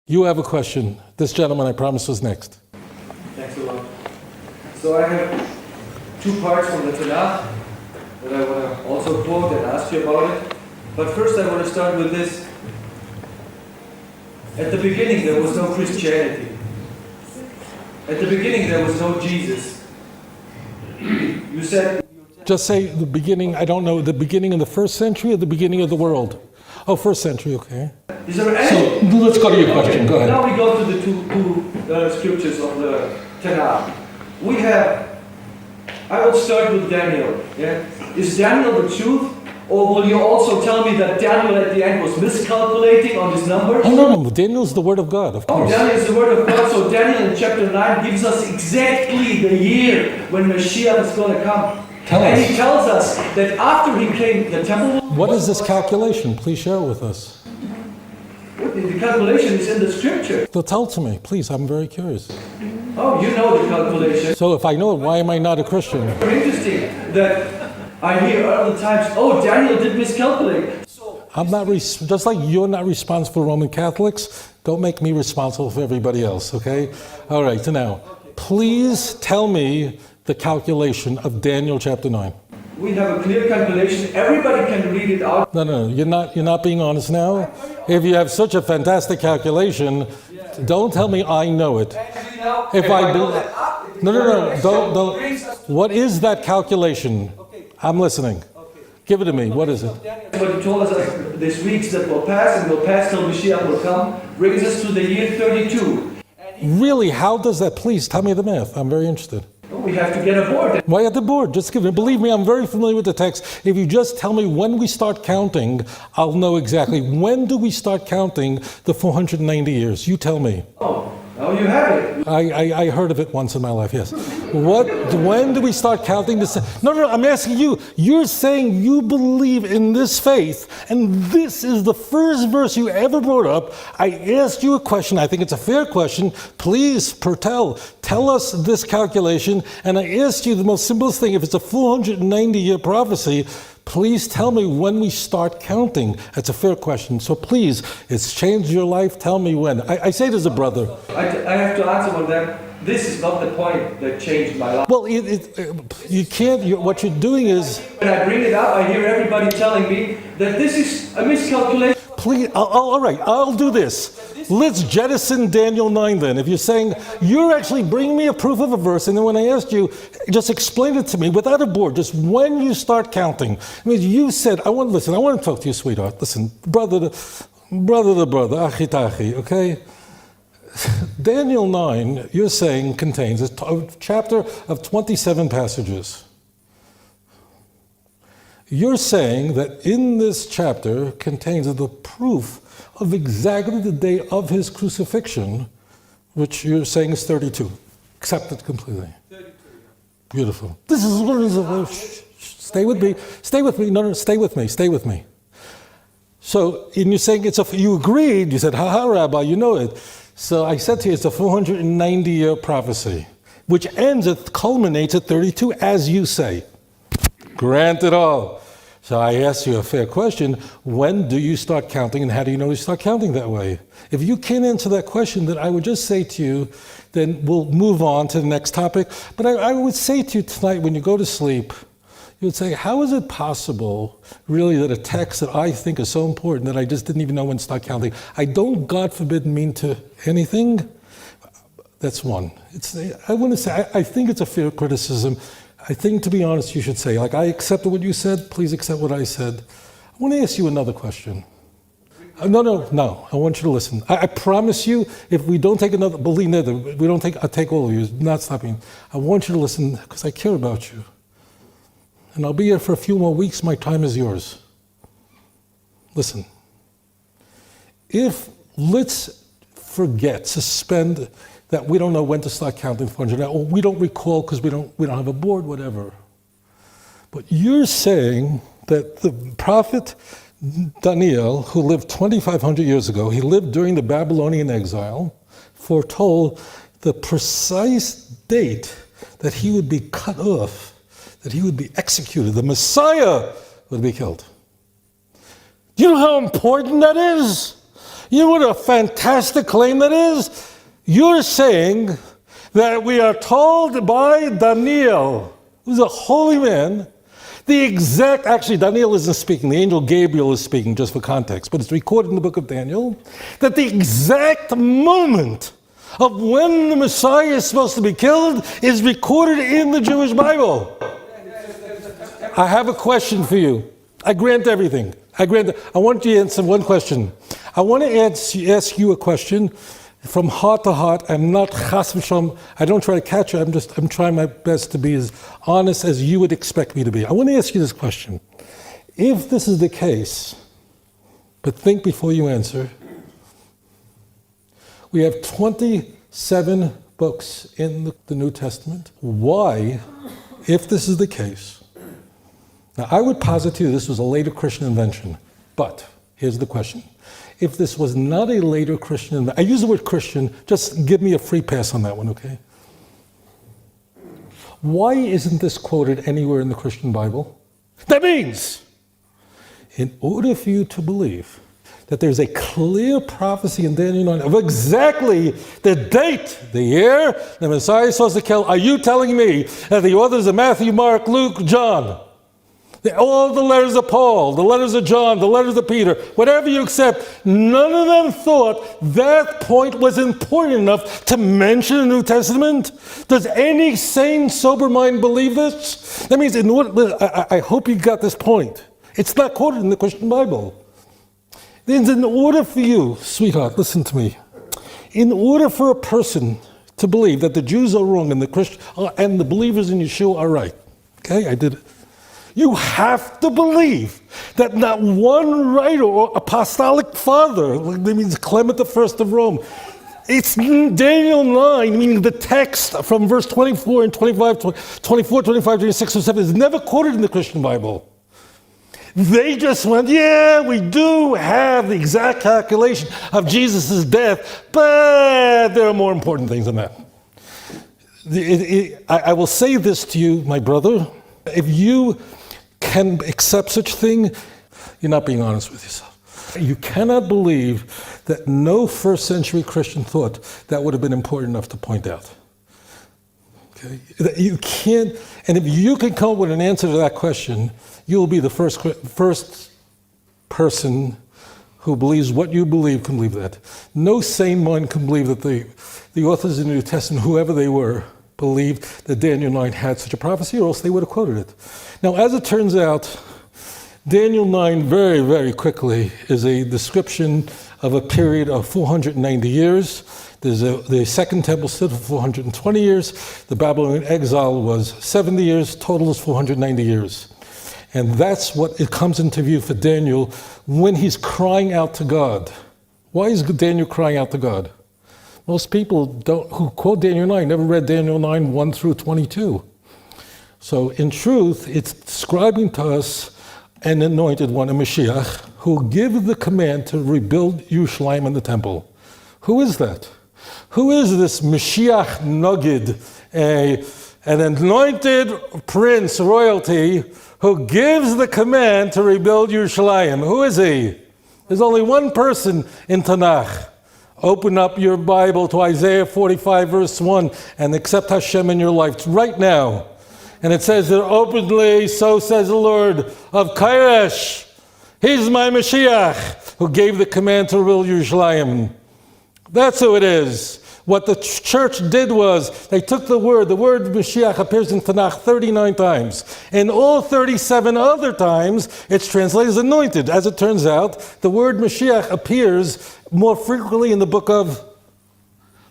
You have a question. This gentleman, I promise, was next. Thanks a lot. So I have two parts from the Tanakh that I want to also quote and ask you about it. But first I want to start with this. At the beginning there was no Christianity. At the beginning there was no Jesus. You said... Just say the beginning, I don't know, the beginning of the first century or the beginning of the world? Oh, first century, okay. Is there any... So, let's go to your question, okay. Go ahead. Now we go to the two scriptures of the Tanakh. We have... I will start with Daniel. Yeah? Is Daniel the truth? Or will you also tell me that Daniel at the end was miscalculating on his numbers? Oh, no, Daniel's the Word of God, of course. Oh, Daniel is the Word of God. So Daniel in chapter 9 gives us exactly the year when Mashiach is going to come. And he tells us that after he came, the temple... What is this calculation? Please share it with us. The calculation is in the scripture. So tell it to me, please. I'm very curious. Oh, you know the calculation. So if I know it, why am I not a Christian? Very interesting that I hear other times, oh, Daniel did miscalculate. I'm not, just like you're not responsible for Roman Catholics, don't make me responsible for everybody else, okay? All right, so now, please tell me the calculation of Daniel chapter 9. We have a clear calculation. Everybody can read it out. No, you're not being honest now. If you have such a fantastic calculation, don't tell me I know it. If I do, no, don't. What is that calculation? I'm listening. Give it to me. What is it? But he told us these weeks that will pass and will pass till Mashiach will come, brings us to the year 32. Really? How does that? Please tell me the math. I'm very interested. We have to get aboard. Why at the board? Just give me. Believe me, I'm very familiar with the text. If you just tell me when we start counting, I'll know exactly. When do we start counting the 490 years? You tell me. Oh, now you have it. I heard of it once in my life, yes. When do we start counting this? No, I'm asking you. You're saying you believe in this faith, and this is the first verse you ever brought up. I asked you a question. I think it's a fair question. Please, tell us this calculation. And I asked you the most simplest thing. If it's a 490-year prophecy, please tell me when we start counting. That's a fair question. So please, it's changed your life. Tell me when. I say it as a brother. I have to answer on that. This is not the point that changed my life. Well, you can't. What you're doing is... When I bring it up, I hear everybody telling me that this is a miscalculation. Please, all right, I'll do this. Let's jettison Daniel 9 then. If you're saying, you're actually bringing me a proof of a verse, and then when I asked you, just explain it to me without a board, just when you start counting. I mean, you said, I want to talk to you, sweetheart. Listen, brother to brother, achi, okay? Daniel 9, you're saying, contains a chapter of 27 passages. You're saying that in this chapter contains the proof of exactly the day of his crucifixion, which you're saying is 32. Accepted completely. 32. Beautiful. This is what is. Stay with me. No, stay with me. So, and you're saying you agreed. You said, "Ha, Rabbi, you know it." So I said to you, it's a 490-year prophecy, which culminates at 32, as you say. Granted all. So I asked you a fair question. When do you start counting, and how do you know you start counting that way? If you can't answer that question, then I would just say to you, then we'll move on to the next topic. But I would say to you tonight, when you go to sleep, you would say, how is it possible, really, that a text that I think is so important that I just didn't even know when to start counting? I don't, God forbid, mean to anything. That's one. I want to say, I think it's a fair criticism. I think, to be honest, you should say, like, I accepted what you said, please accept what I said. I want to ask you another question. No, I want you to listen. I promise you, if we don't take another, believe neither, we don't take all of you, not stopping. I want you to listen, because I care about you. And I'll be here for a few more weeks, my time is yours. Listen. Let's suspend that we don't know when to start counting 400, or we don't recall because we don't have a board, whatever. But you're saying that the prophet Daniel, who lived 2,500 years ago, he lived during the Babylonian exile, foretold the precise date that he would be cut off, that he would be executed, the Messiah would be killed. Do you know how important that is? You know what a fantastic claim that is? You're saying that we are told by Daniel, who's a holy man, actually Daniel isn't speaking, the angel Gabriel is speaking, just for context, but it's recorded in the book of Daniel, that the exact moment of when the Messiah is supposed to be killed is recorded in the Jewish Bible. I have a question for you. I grant everything. I want you to answer one question. I want to ask you a question from heart to heart. I'm not chas v'shalom. I don't try to catch you. I'm trying my best to be as honest as you would expect me to be. I want to ask you this question. If this is the case, but think before you answer, we have 27 books in the New Testament. Why, if this is the case, now I would posit to you this was a later Christian invention, but here's the question. If this was not a later Christian invention, I use the word Christian, just give me a free pass on that one, okay? Why isn't this quoted anywhere in the Christian Bible? That means, in order for you to believe that there's a clear prophecy in Daniel 9 of exactly the date, the year the Messiah is supposed to kill, are you telling me that the authors of Matthew, Mark, Luke, John, all the letters of Paul, the letters of John, the letters of Peter, whatever you accept, none of them thought that point was important enough to mention the New Testament? Does any sane, sober mind believe this? That means, I hope you got this point. It's not quoted in the Christian Bible. In order for you, sweetheart, listen to me. In order for a person to believe that the Jews are wrong and the believers in Yeshua are right, okay, I did it. You have to believe that not one writer or apostolic father, that means Clement I of Rome, it's Daniel 9, meaning the text from verse 24 and 25, 24, 25, 26, 27 is never quoted in the Christian Bible. They just went, yeah, we do have the exact calculation of Jesus' death, but there are more important things than that. I will say this to you, my brother. If you can accept such thing, you're not being honest with yourself. You cannot believe that no first century Christian thought that would have been important enough to point out. Okay? You can't, and if you can come up with an answer to that question, you'll be the first person who believes what you believe can believe that. No sane mind can believe that the authors of the New Testament, whoever they were, believed that Daniel 9 had such a prophecy, or else they would have quoted it. Now, as it turns out, Daniel 9 very, very quickly is a description of a period of 490 years. The Second Temple stood for 420 years. The Babylonian exile was 70 years. Total is 490 years. And that's what it comes into view for Daniel when he's crying out to God. Why is Daniel crying out to God? Most people who quote Daniel 9 never read Daniel 9, 1 through 22. So in truth, it's describing to us an anointed one, a Mashiach, who will give the command to rebuild Yerushalayim and the temple. Who is that? Who is this Mashiach Nogid, an anointed prince, royalty, who gives the command to rebuild Yerushalayim? Who is he? There's only one person in Tanakh. Open up your Bible to Isaiah 45, verse 1, and accept Hashem in your life right now. And it says there openly, so says the Lord of Kairesh, he's my Mashiach, who gave the command to rebuild Yerushalayim. That's who it is. What the church did was, they took the word Mashiach appears in Tanakh 39 times. And all 37 other times, it's translated as anointed. As it turns out, the word Mashiach appears more frequently in the book of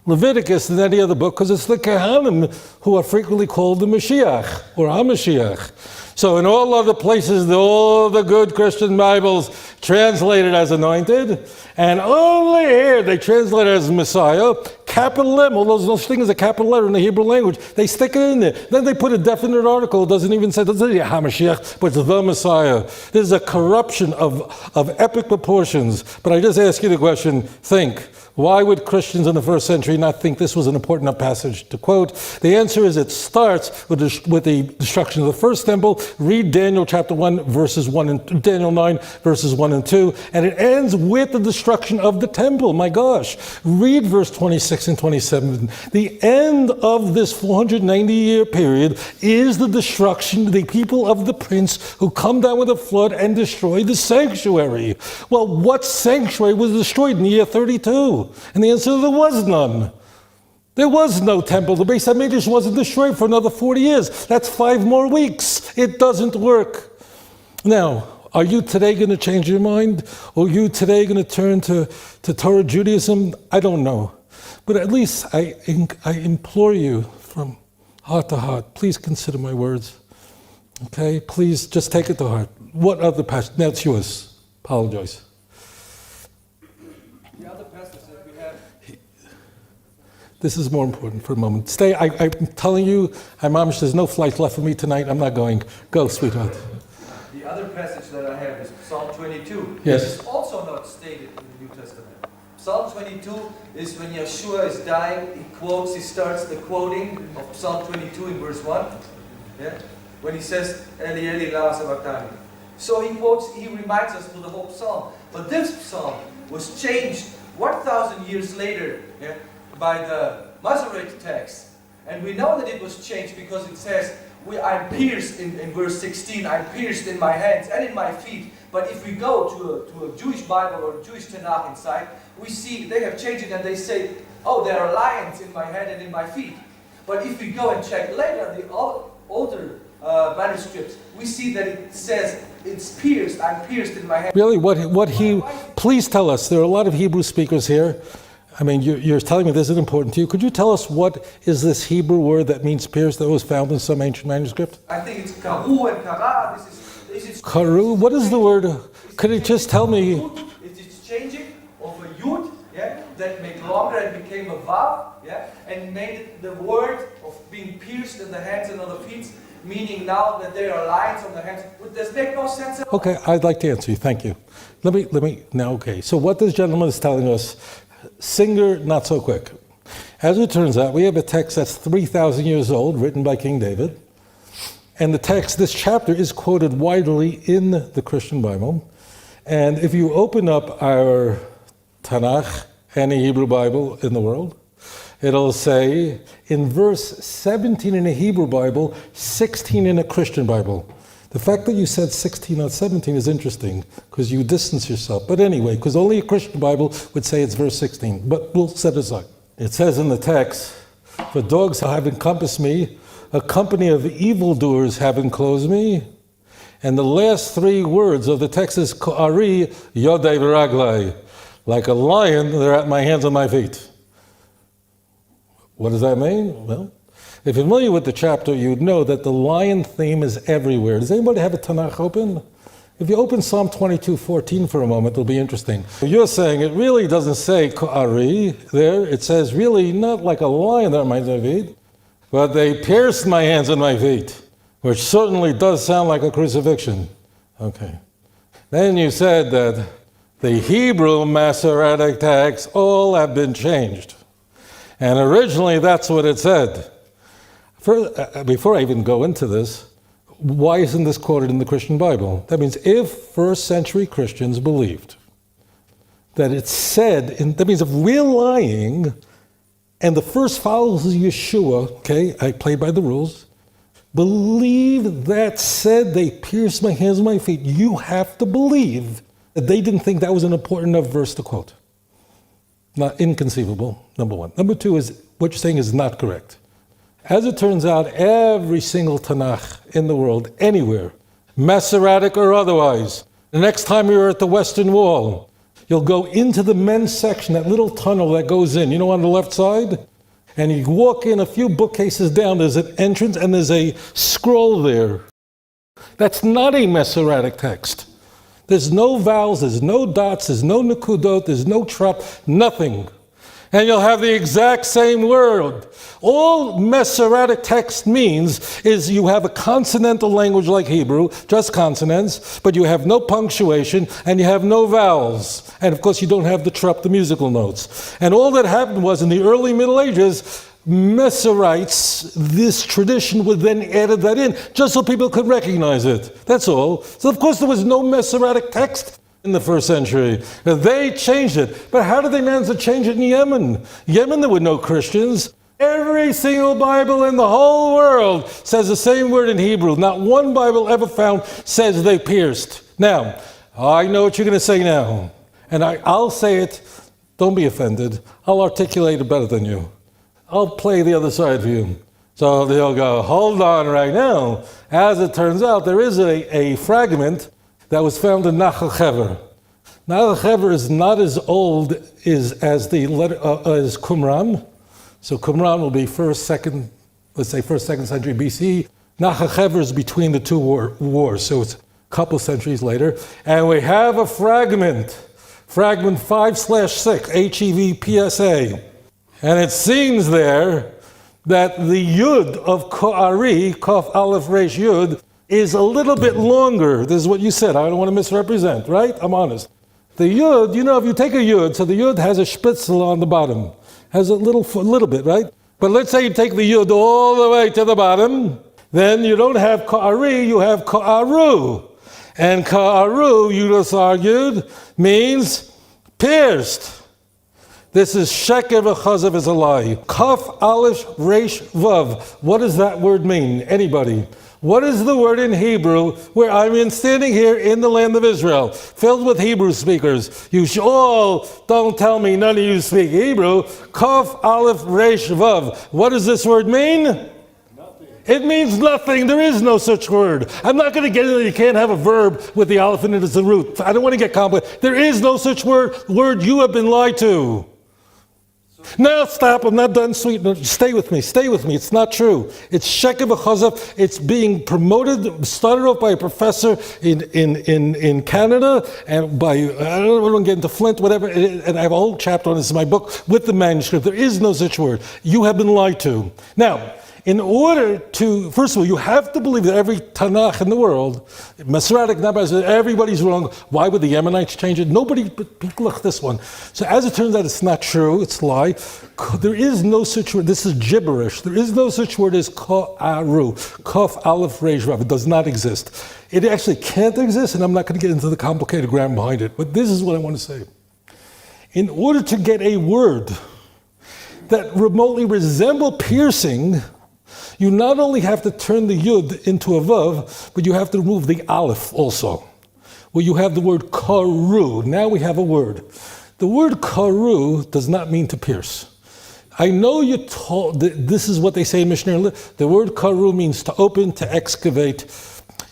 Leviticus than any other book, because it's the Kehanim who are frequently called the Mashiach, or HaMashiach. So in all other places, all the good Christian Bibles translated as anointed, and only here they translate it as Messiah. capital M, although there's no such thing as a capital letter in the Hebrew language, they stick it in there. Then they put a definite article. It doesn't even say HaMashiach, but it's the Messiah. This is a corruption of epic proportions. But I just ask you the question, think. Why would Christians in the first century not think this was an important enough passage to quote? The answer is it starts with the destruction of the first temple. Read Daniel chapter 1, verses 1 and Daniel 9, verses 1 and 2, and it ends with the destruction of the temple. My gosh. Read verse 26 and 27. The end of this 490-year period is the destruction of the people of the prince who come down with a flood and destroy the sanctuary. Well, what sanctuary was destroyed in the year 32? And the answer is there was none. There was no temple. The Beis HaMikdash wasn't destroyed for another 40 years. That's 5 more weeks. It doesn't work. Now, are you today going to change your mind? Or are you today going to turn to Torah Judaism? I don't know. But at least I implore you from heart to heart, please consider my words. Okay? Please just take it to heart. What other passage? Now it's yours. Apologize. This is more important for a moment. Stay, I'm telling you, Mamish, there's no flight left for me tonight. I'm not going. Go, sweetheart. The other passage that I have is Psalm 22. Yes. It's also not stated in the New Testament. Psalm 22 is when Yeshua is dying, he starts the quoting of Psalm 22 in verse 1. Yeah? When he says, Eli, Eli, lama sabachthani. So he reminds us to the whole psalm. But this psalm was changed 1,000 years later, yeah, by the Masoretic text. And we know that it was changed because it says, I'm pierced in verse 16, I'm pierced in my hands and in my feet. But if we go to a Jewish Bible or a Jewish Tanakh inside, we see they have changed it and they say, oh, there are lions in my hand and in my feet. But if we go and check later, the older manuscripts, we see that it says, it's pierced, I'm pierced in my hand. Really, please tell us, there are a lot of Hebrew speakers here. I mean, you're telling me this is important to you. Could you tell us what is this Hebrew word that means pierced that was found in some ancient manuscript? I think it's karu and kara. This is karu? What is the word? Could you just tell me? It's changing of a yud, yeah, that made longer and became a vav, yeah, and made it the word of being pierced in the hands and on the feet, meaning now that there are lines on the hands. Does that make no sense at all? Okay, I'd like to answer you. Thank you. Let me now. Okay, so what this gentleman is telling us. Singer, not so quick. As it turns out, we have a text that's 3,000 years old, written by King David. And the text, this chapter, is quoted widely in the Christian Bible. And if you open up our Tanakh, any Hebrew Bible in the world, it'll say in verse 17 in a Hebrew Bible, 16 in a Christian Bible. The fact that you said 16, not 17 is interesting because you distance yourself. But anyway, because only a Christian Bible would say it's verse 16. But we'll set it aside. It says in the text, for dogs have encompassed me, a company of evildoers have enclosed me. And the last 3 words of the text is Ko'ari Yodei V'Raglai. Like a lion, they're at my hands and my feet. What does that mean? Well, if you're familiar with the chapter, you'd know that the lion theme is everywhere. Does anybody have a Tanakh open? If you open Psalm 22:14 for a moment, it'll be interesting. You're saying it really doesn't say Ko'ari there. It says really not like a lion that my feet, but they pierced my hands and my feet, which certainly does sound like a crucifixion. Okay. Then you said that the Hebrew Masoretic texts all have been changed. And originally that's what it said. Before I even go into this, why isn't this quoted in the Christian Bible? That means if first century Christians believed that it's said, that means if we're lying and the first followers of Yeshua, okay, I play by the rules, believe that said they pierced my hands and my feet, you have to believe that they didn't think that was an important enough verse to quote. Not inconceivable, number one. Number two is what you're saying is not correct. As it turns out, every single Tanakh in the world, anywhere, Masoretic or otherwise, the next time you're at the Western Wall, you'll go into the men's section, that little tunnel that goes in, on the left side, and you walk in a few bookcases down, there's an entrance and there's a scroll there. That's not a Masoretic text. There's no vowels, there's no dots, there's no nekudot, there's no trap, nothing. And you'll have the exact same word. All Masoretic text means is you have a consonantal language like Hebrew, just consonants, but you have no punctuation and you have no vowels. And of course you don't have the musical notes. And all that happened was in the early Middle Ages, Masoretes, this tradition would then add that in, just so people could recognize it. That's all. So of course there was no Masoretic text in the first century. They changed it. But how did they manage to change it in Yemen? Yemen, there were no Christians. Every single Bible in the whole world says the same word in Hebrew. Not one Bible ever found says they pierced. Now, I know what you're going to say now. And I'll say it. Don't be offended. I'll articulate it better than you. I'll play the other side for you. So they'll go, hold on right now. As it turns out, there is a fragment that was found in Nachal Hever. Nachal Hever is not as old as the letter as Qumran. So Qumran will be first, second century BC. Nachal Hever is between the two wars, so it's a couple centuries later. And we have a fragment 5/6, HEVPSA. And it seems there that the Yud of Ko'ari, Kof Aleph Resh Yud, is a little bit longer. This is what you said. I don't want to misrepresent, right? I'm honest. The Yud, if you take a Yud, so the Yud has a spitzel on the bottom. Has a little bit, right? But let's say you take the Yud all the way to the bottom, then you don't have Ko'ari, you have Ko'aru. And Ko'aru, you just argued, means pierced. This is sheker v'chazav, is a lie. Kaf Aleph Resh Vav. What does that word mean? Anybody? What is the word in Hebrew where I'm standing here in the land of Israel, filled with Hebrew speakers? You all don't tell me none of you speak Hebrew. Kaf Aleph Resh Vav. What does this word mean? Nothing. It means nothing. There is no such word. I'm not going to get into it. You can't have a verb with the aleph in it as the root. I don't want to get complicated. There is no such word. You have been lied to. Now stop, I'm not done, sweet. No, stay with me. It's not true. It's sheker v'chazav. It's being promoted, started off by a professor in Canada, and by, I don't want to get into Flint, whatever, and I have a whole chapter on this in my book with the manuscript. There is no such word. You have been lied to. Now, in order to, first of all, you have to believe that every Tanakh in the world, Masoretic, everybody's wrong. Why would the Yemenites change it? Nobody but people like this one. So as it turns out, it's not true, it's a lie. There is no such word, this is gibberish. There is no such word as Ko'aru, Kof Aleph Resh Vav. It does not exist. It actually can't exist, and I'm not going to get into the complicated grammar behind it, but this is what I want to say. In order to get a word that remotely resembles piercing, you not only have to turn the Yud into a Vav, but you have to remove the Aleph also. Well, you have the word karu. Now we have a word. The word karu does not mean to pierce. I know you're told, this is what they say in Mishnah. The word karu means to open, to excavate.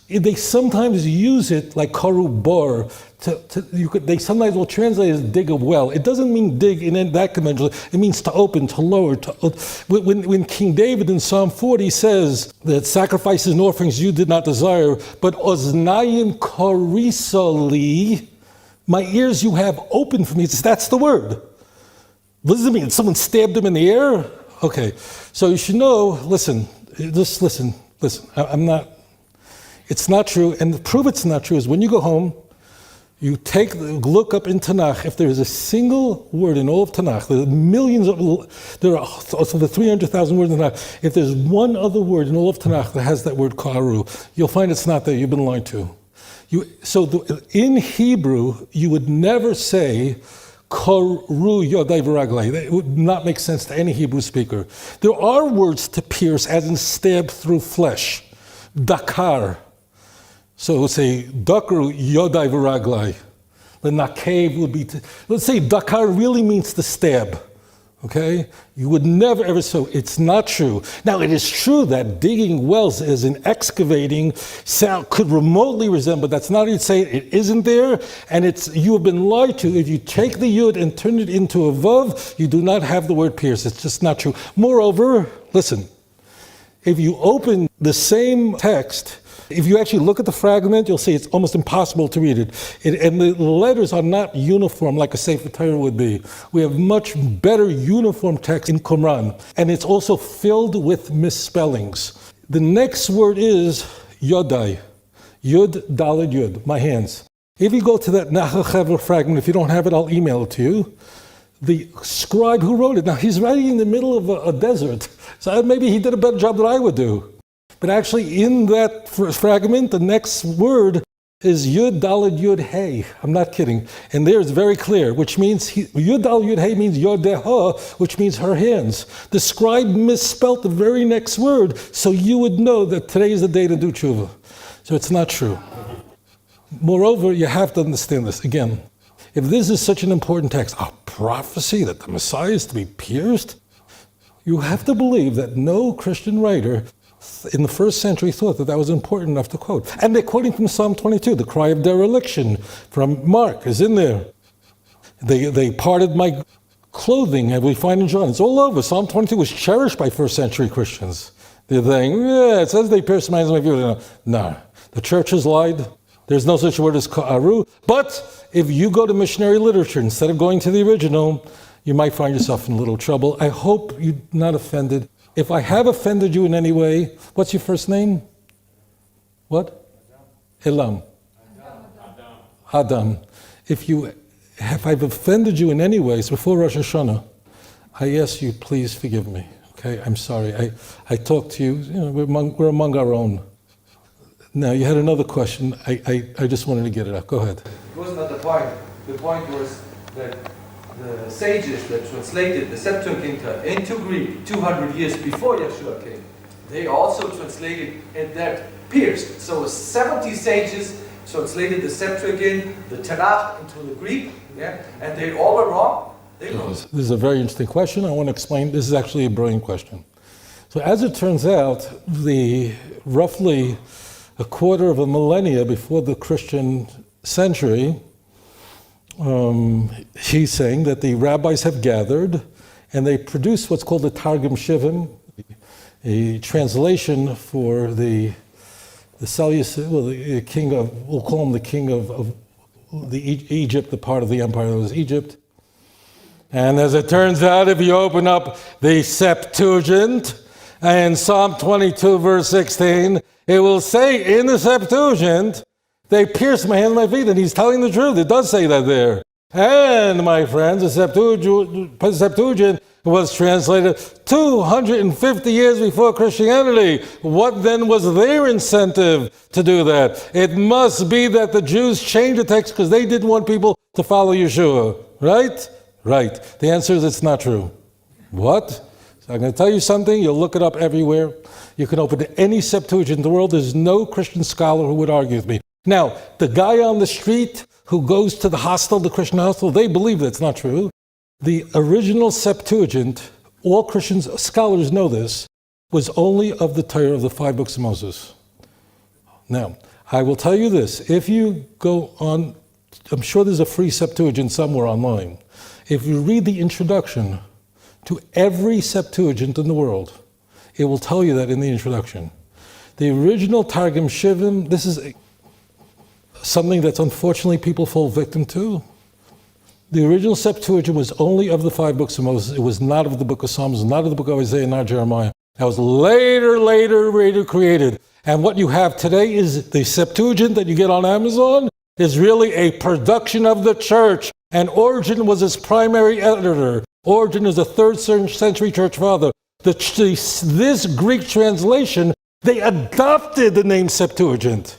They sometimes use it like karu bar. They sometimes will translate it as dig a well. It doesn't mean dig in that convention. It means to open, to lower. When King David in Psalm 40 says that sacrifices and offerings you did not desire, but oznayim karisali, my ears you have opened for me. That's the word. What does it mean? Someone stabbed him in the ear? Okay, so you should know, just listen. It's not true, and the proof it's not true is when you go home, you look up in Tanakh, if there is a single word in all of Tanakh, there are over 300,000 words in Tanakh, if there's one other word in all of Tanakh that has that word karu, you'll find it's not there, you've been lied to. In Hebrew, you would never say karu yodai v'raglai. It would not make sense to any Hebrew speaker. There are words to pierce, as in stab through flesh. Dakar. So let's say Dakaru Yodai V'Raglai. The Nakev would be, let's say Dakar really means to stab. Okay? You would never ever, so it's not true. Now it is true that digging wells as in excavating sound could remotely resemble, that's not even saying it isn't there, and you have been lied to. If you take the Yud and turn it into a Vav, you do not have the word pierce. It's just not true. Moreover, listen, if you open the same text If you actually look at the fragment, you'll see it's almost impossible to read it. And the letters are not uniform like a Sefer Torah would be. We have much better uniform text in Qumran. And it's also filled with misspellings. The next word is Yodai. Yud, Daled, Yud, my hands. If you go to that Nachachever fragment, if you don't have it, I'll email it to you. The scribe who wrote it, now he's writing in the middle of a desert, so maybe he did a better job than I would do. But actually in that fragment, the next word is Yud, Daled, Yud, Hey. I'm not kidding. And there it's very clear, which means, Yud, Daled, Yud, Hey means Yodeha, which means her hands. The scribe misspelt the very next word, so you would know that today is the day to do tshuva. So it's not true. Moreover, you have to understand this. Again, if this is such an important text, a prophecy that the Messiah is to be pierced, you have to believe that no Christian writer in the first century thought that that was important enough to quote. And they're quoting from Psalm 22, the cry of dereliction from Mark is in there. They parted my clothing, and we find in John. It's all over. Psalm 22 was cherished by first century Christians. They're saying, yeah, it says they pierced my hands and my feet. No, the church has lied. There's no such word as ka'aru. But if you go to missionary literature, instead of going to the original, you might find yourself in a little trouble. I hope you're not offended. If I have offended you in any way, what's your first name? What? Elam. Adam. If I've offended you in any ways before Rosh Hashanah, I ask you, please forgive me. Okay, I'm sorry. I talked to you, we're among our own. Now, you had another question. I just wanted to get it out. Go ahead. It was not the point. The point was that the sages that translated the Septuagint into Greek 200 years before Yeshua came, they also translated it that pierced. So 70 sages translated the Septuagint, the Tanakh, into the Greek, yeah? And they all were wrong. This is a very interesting question. I want to explain. This is actually a brilliant question. So as it turns out, roughly a quarter of a millennia before the Christian century, he's saying that the rabbis have gathered and they produced what's called the Targum Shivim, a translation for the king of, we'll call him the king of Egypt, the part of the empire that was Egypt. And as it turns out, if you open up the Septuagint, and Psalm 22, verse 16, it will say in the Septuagint, they pierced my hands and my feet, and he's telling the truth. It does say that there. And, my friends, the Septuagint was translated 250 years before Christianity. What then was their incentive to do that? It must be that the Jews changed the text because they didn't want people to follow Yeshua. Right? Right. The answer is it's not true. What? So I'm going to tell you something. You'll look it up everywhere. You can open any Septuagint in the world. There's no Christian scholar who would argue with me. Now, the guy on the street who goes to the hostel, the Christian hostel, they believe that's not true. The original Septuagint, all Christian scholars know this, was only of the Torah of the 5 books of Moses. Now, I will tell you this. If you go on, I'm sure there's a free Septuagint somewhere online. If you read the introduction to every Septuagint in the world, it will tell you that in the introduction. The original Targum Shivim, this is something that's unfortunately people fall victim to. The original Septuagint was only of the 5 books of Moses. It was not of the book of Psalms, not of the book of Isaiah, not Jeremiah. That was later created. And what you have today is the Septuagint that you get on Amazon is really a production of the church. And Origen was its primary editor. Origen is a 3rd century church father. This Greek translation, they adopted the name Septuagint.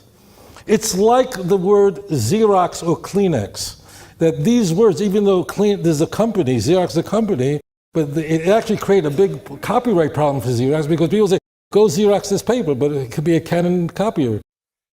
It's like the word Xerox or Kleenex. That these words, even though there's a company, Xerox is a company, but it actually created a big copyright problem for Xerox because people say, go Xerox this paper, but it could be a Canon copier.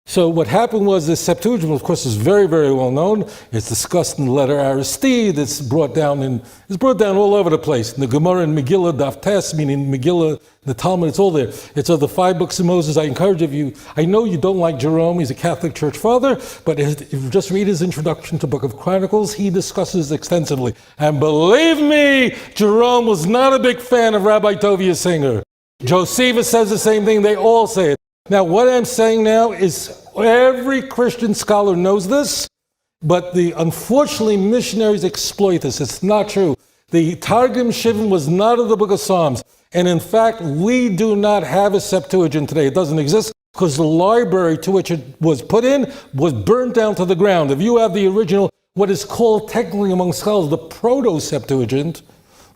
So what happened was the Septuagint, of course, is very, very well known. It's discussed in the letter Aristide. It's brought down all over the place. In the Gemara and Megillah, Daf Tes, meaning Megillah, the Talmud, it's all there. It's of the 5 books of Moses. I encourage you. I know you don't like Jerome. He's a Catholic church father, but if you just read his introduction to Book of Chronicles, he discusses extensively. And believe me, Jerome was not a big fan of Rabbi Tovia Singer. Josephus says the same thing. They all say it. Now, what I'm saying now is every Christian scholar knows this, but unfortunately, missionaries exploit this. It's not true. The Targum Shivim was not of the book of Psalms. And in fact, we do not have a Septuagint today. It doesn't exist because the library to which it was put in was burnt down to the ground. If you have the original, what is called technically among scholars, the Proto-Septuagint,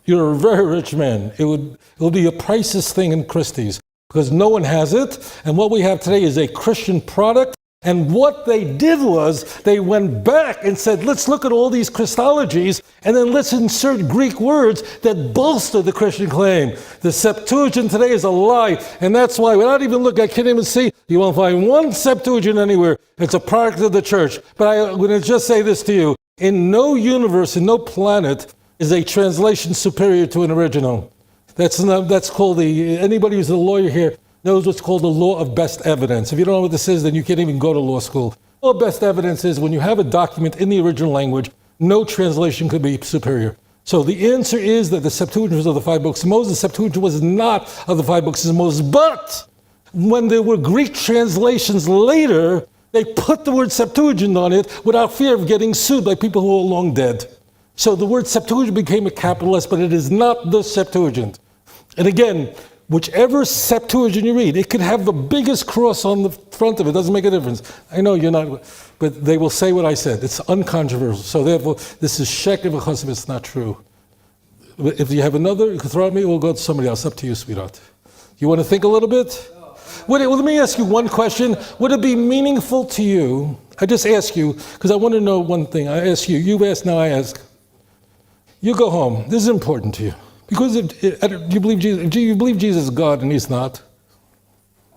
you're a very rich man. It will be a priceless thing in Christie's because no one has it. And what we have today is a Christian product. And what they did was they went back and said, let's look at all these Christologies and then let's insert Greek words that bolster the Christian claim. The Septuagint today is a lie. And that's why, without even looking, I can't even see, you won't find one Septuagint anywhere. It's a product of the church. But I'm going to just say this to you. In no universe, in no planet, is a translation superior to an original. That's called anybody who's a lawyer here knows what's called the law of best evidence. If you don't know what this is, then you can't even go to law school. Law of best evidence is when you have a document in the original language, no translation could be superior. So the answer is that the Septuagint was of the 5 books of Moses. The Septuagint was not of the 5 books of Moses. But when there were Greek translations later, they put the word Septuagint on it without fear of getting sued by people who are long dead. So the word Septuagint became a capital S, but it is not the Septuagint. And again, whichever Septuagint you read, it could have the biggest cross on the front of it. Doesn't make a difference. I know you're not, but they will say what I said. It's uncontroversial. So therefore, this is sheker v'chosem. It's not true. If you have another, you can throw at me. We'll go to somebody else. Up to you, sweetheart. You want to think a little bit? Let me ask you one question. Would it be meaningful to you? I just ask you because I want to know one thing. I ask you. You've asked. Now I ask. You go home. This is important to you. Because you believe Jesus is God and He's not.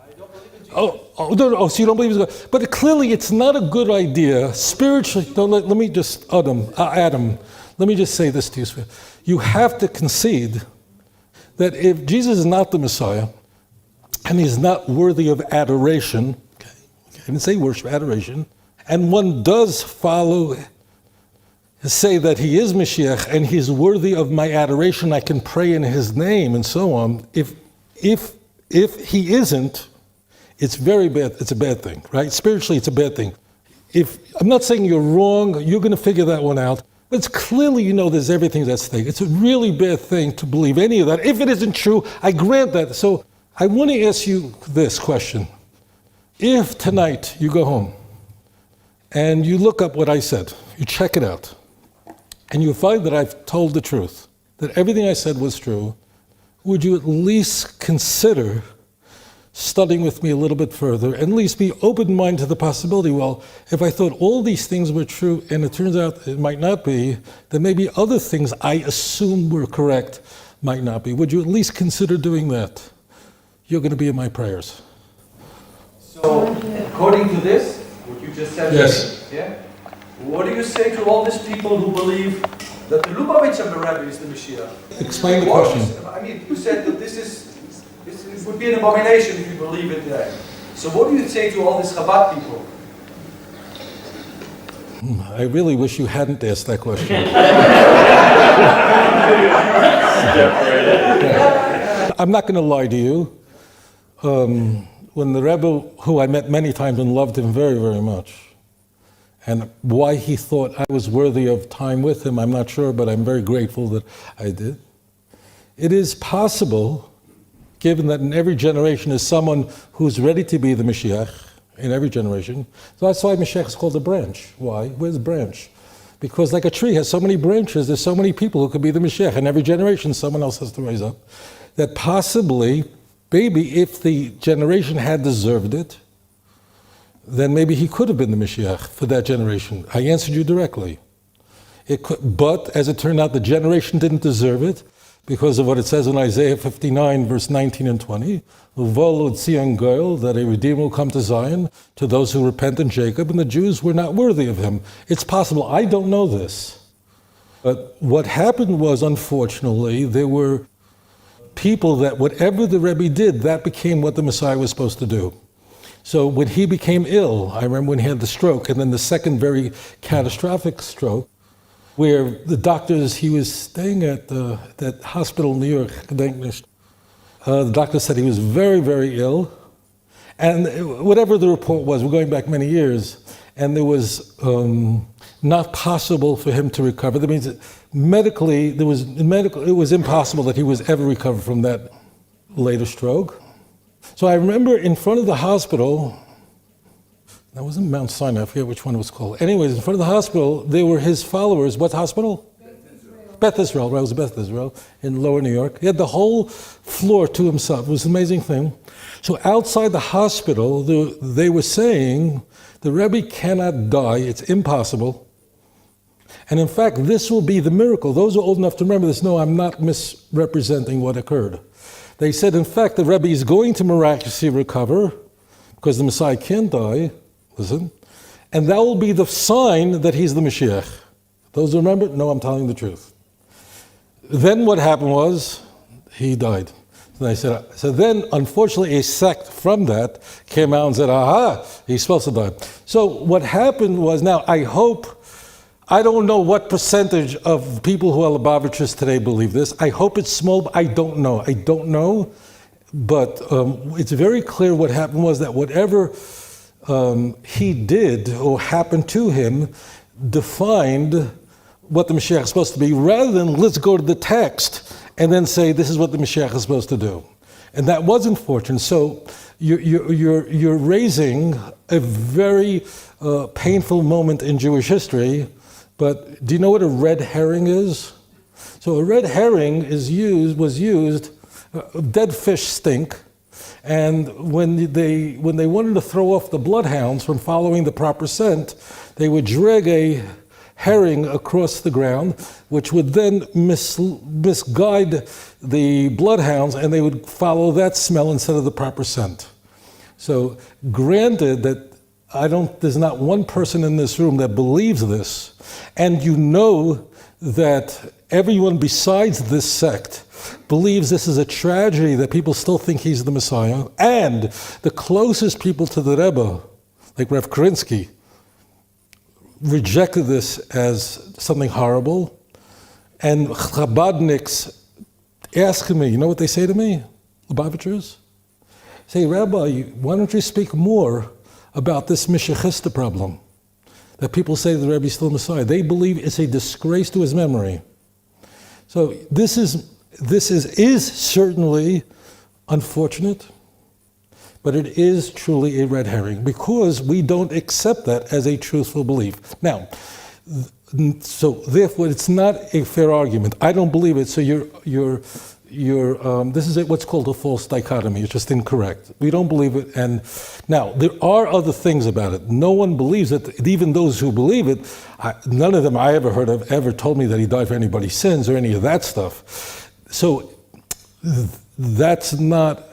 I don't believe in Jesus. So you don't believe He's God. But clearly it's not a good idea spiritually. Let me just, Adam, let me just say this to you. You have to concede that if Jesus is not the Messiah and He's not worthy of adoration, okay, I didn't say worship, adoration, and one does say that He is Mashiach and He's worthy of my adoration, I can pray in His name and so on. If He isn't, it's very bad. It's a bad thing, right? Spiritually, it's a bad thing. I'm not saying you're wrong, you're going to figure that one out. But it's clearly, there's everything at stake. It's a really bad thing to believe any of that. If it isn't true, I grant that. So I want to ask you this question. If tonight you go home and you look up what I said, you check it out, and you find that I've told the truth, that everything I said was true, would you at least consider studying with me a little bit further, and at least be open-minded to the possibility, well, if I thought all these things were true and it turns out it might not be, then maybe other things I assumed were correct might not be. Would you at least consider doing that? You're going to be in my prayers. So, according to this, what you just said, yes. Yeah? What do you say to all these people who believe that the Lubavitch of the Rebbe is the Mashiach? Explain the question. You said that this would be an abomination if you believe it there. So what do you say to all these Chabad people? I really wish you hadn't asked that question. I'm not going to lie to you. When the Rebbe, who I met many times and loved him very, very much, and why he thought I was worthy of time with him, I'm not sure, but I'm very grateful that I did. It is possible, given that in every generation is someone who's ready to be the Mashiach, in every generation. So that's why Mashiach is called a branch. Why? Where's branch? Because like a tree has so many branches, there's so many people who could be the Mashiach. In every generation, someone else has to rise up. That possibly, maybe if the generation had deserved it, then maybe he could have been the Mashiach for that generation. I answered you directly. But as it turned out, the generation didn't deserve it because of what it says in Isaiah 59, verse 19 and 20. Uvol Tzion Goel, that a Redeemer will come to Zion, to those who repent in Jacob, and the Jews were not worthy of him. It's possible. I don't know this. But what happened was, unfortunately, there were people that whatever the Rebbe did, that became what the Messiah was supposed to do. So when he became ill, I remember when he had the stroke, and then the second very catastrophic stroke, where the doctors, he was staying at that hospital in New York, the doctor said he was very, very ill, And whatever the report was, we're going back many years, and it was not possible for him to recover. That means that medically, it was impossible that he was ever recovered from that later stroke. So I remember in front of the hospital, that wasn't Mount Sinai, I forget which one it was called. Anyways, in front of the hospital, there were his followers. What hospital? Beth Israel, right? It was Beth Israel in Lower New York. He had the whole floor to himself. It was an amazing thing. So outside the hospital, they were saying, the Rebbe cannot die, it's impossible. And in fact, this will be the miracle. Those who are old enough to remember this know I'm not misrepresenting what occurred. They said, in fact, the Rebbe is going to miraculously recover because the Messiah can't die, listen, and that will be the sign that he's the Mashiach. Those who remember, no, I'm telling the truth. Then what happened was, he died. And I said, so then, unfortunately, a sect from that came out and said, aha, he's supposed to die. So what happened was, now I don't know what percentage of people who are Lubavitchers today believe this. I hope it's small, but I don't know. But it's very clear what happened was that whatever he did or happened to him defined what the Mashiach is supposed to be, rather than let's go to the text and then say this is what the Mashiach is supposed to do. And that was unfortunate. So you're raising a very painful moment in Jewish history. But do you know what a red herring is? So a red herring was used. Dead fish stink, and when they wanted to throw off the bloodhounds from following the proper scent, they would drag a herring across the ground, which would then misguide the bloodhounds, and they would follow that smell instead of the proper scent. So, granted that there's not one person in this room that believes this, and you know that everyone besides this sect believes this is a tragedy that people still think he's the Messiah, and the closest people to the Rebbe, like Rev Karinsky, rejected this as something horrible, and Chabadniks ask me, you know what they say to me, Lubavitchers? Say, Rabbi, why don't you speak more about this Mishiachista problem that people say the Rebbe is still Messiah? They believe it's a disgrace to his memory. So this is certainly unfortunate, but it is truly a red herring because we don't accept that as a truthful belief. Now, so therefore, it's not a fair argument. I don't believe it. So this is what's called a false dichotomy. It's just incorrect. We don't believe it. And now there are other things about it. No one believes it. Even those who believe it, none of them I ever heard of ever told me that he died for anybody's sins or any of that stuff. So that's not.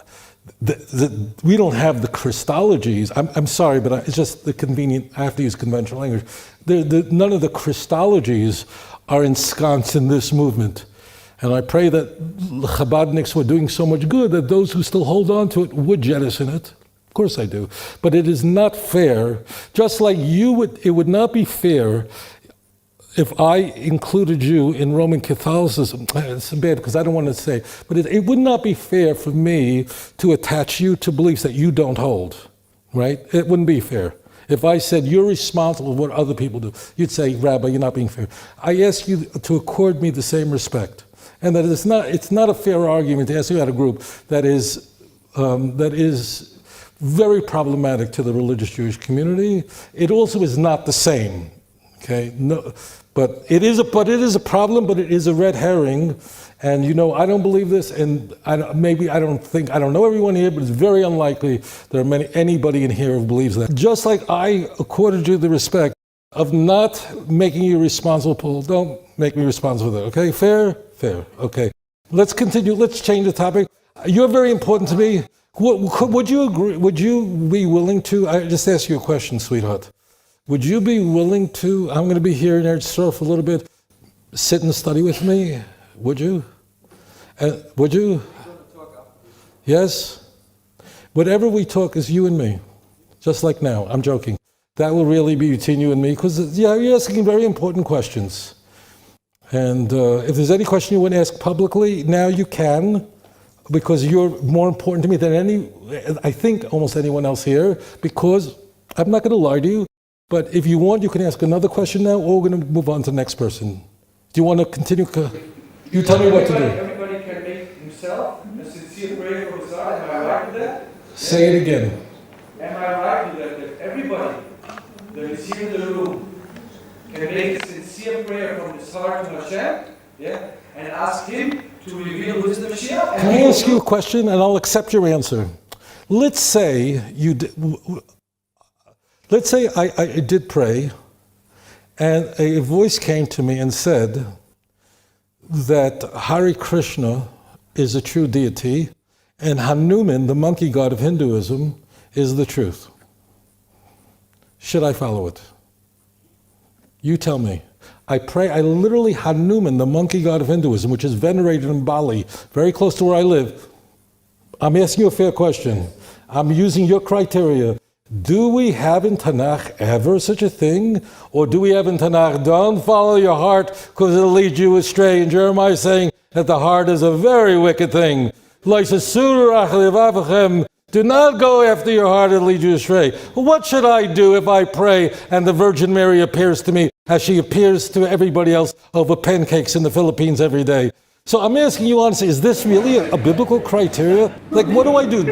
We don't have the Christologies. I'm sorry, but it's just the convenient. I have to use conventional language. None of the Christologies are ensconced in this movement. And I pray that Chabadniks were doing so much good that those who still hold on to it would jettison it. Of course I do. But it is not fair, just like it would not be fair if I included you in Roman Catholicism. It's bad because I don't want to say, but it would not be fair for me to attach you to beliefs that you don't hold, right? It wouldn't be fair. If I said you're responsible for what other people do, you'd say, Rabbi, you're not being fair. I ask you to accord me the same respect. And that it's not a fair argument to ask you about a group that is very problematic to the religious Jewish community. It also is not the same. Okay, no, but it is a problem, but it is a red herring. And I don't believe this, and I don't know everyone here, but it's very unlikely there are anybody in here who believes that. Just like I accorded you the respect of not making you responsible, Paul, don't make me responsible for that. Okay, fair. Okay, let's continue. Let's change the topic. You're very important to me. Would you agree? Would you be willing to? I just asked you a question, sweetheart. Would you be willing to? I'm going to be here in Eretz Yisrael for a little bit. Sit and study with me. Would you? Would you? Yes. Whatever we talk is you and me, just like now. I'm joking. That will really be between you and me because you're asking very important questions. And if there's any question you want to ask publicly, now you can. because you're more important to me than I think almost anyone else here, because I'm not going to lie to you, but if you want, you can ask another question now, or we're going to move on to the next person. Do you want to continue? You tell me what to do. Everybody can make himself a sincere prayer from his heart. Am I right with that? Say it again. Am I right with that? That everybody that is here in the room can make a sincere prayer from his heart to Hashem, yeah, and ask Him to reveal who is the Mashiach. Can I ask you a question, and I'll accept your answer? Let's say you did. Let's say I did pray, and a voice came to me and said that Hare Krishna is a true deity, and Hanuman, the monkey god of Hinduism, is the truth. Should I follow it? You tell me. I literally, Hanuman, the monkey god of Hinduism, which is venerated in Bali, very close to where I live. I'm asking you a fair question. I'm using your criteria. Do we have in Tanakh ever such a thing? Or do we have in Tanakh, don't follow your heart because it'll lead you astray? And Jeremiah is saying that the heart is a very wicked thing. Do not go after your heart and lead you astray. What should I do if I pray and the Virgin Mary appears to me as she appears to everybody else over pancakes in the Philippines every day? So I'm asking you honestly, is this really a biblical criteria? Like, what do I do?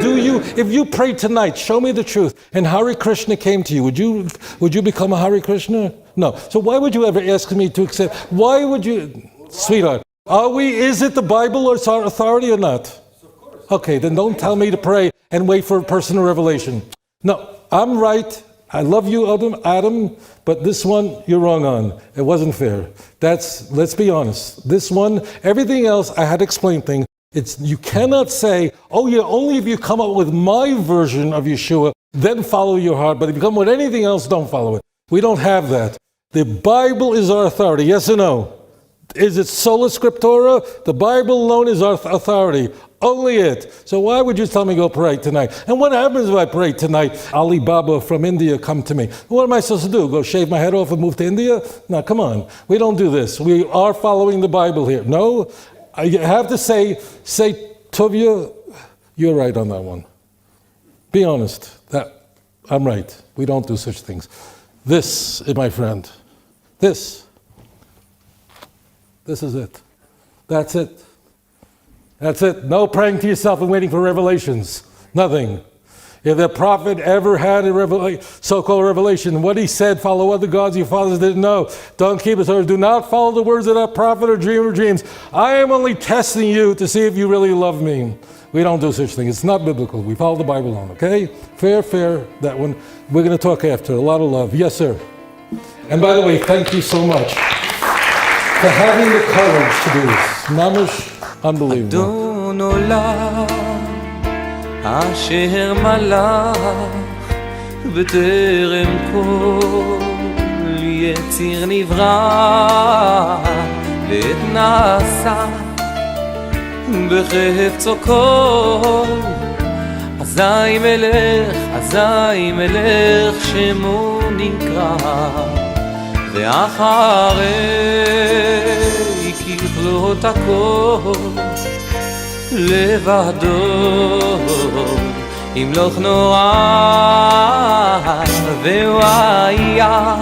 If you pray tonight, show me the truth, and Hare Krishna came to you, would you become a Hare Krishna? No. So why would you ever ask me to accept? Why would you, sweetheart, is it the Bible or our authority or not? Okay, then don't tell me to pray and wait for a personal revelation. No, I'm right. I love you, Adam, but this one you're wrong on. It wasn't fair. Let's be honest. This one, everything else, I had to explain things. You cannot say, oh yeah, only if you come up with my version of Yeshua, then follow your heart. But if you come with anything else, don't follow it. We don't have that. The Bible is our authority, yes or no? Is it sola scriptura? The Bible alone is our authority. Only it. So why would you tell me go pray tonight? And what happens if I pray tonight? Ali Baba from India come to me. What am I supposed to do? Go shave my head off and move to India? No, come on. We don't do this. We are following the Bible here. No, I have to say, Tovia, you're right on that one. Be honest. I'm right. We don't do such things. This, my friend, this is it. That's it. That's it. No praying to yourself and waiting for revelations. Nothing. If the prophet ever had a so-called revelation, what he said, follow other gods your fathers didn't know. Don't keep his orders. Do not follow the words of that prophet or dream of dreams. I am only testing you to see if you really love me. We don't do such things. It's not biblical. We follow the Bible on, okay? Fair, that one. We're going to talk after. A lot of love. Yes, sir. And by the way, thank you so much for having the courage to do this. Mamish. Unbelievable. אדון עולם אשר מלך בטרם כל יציר נברא לעת נעשה בחפצו כל אזי מלך שמו נקרא ואחרי ככלות הכל לבדו ימלוך נורא והוא היה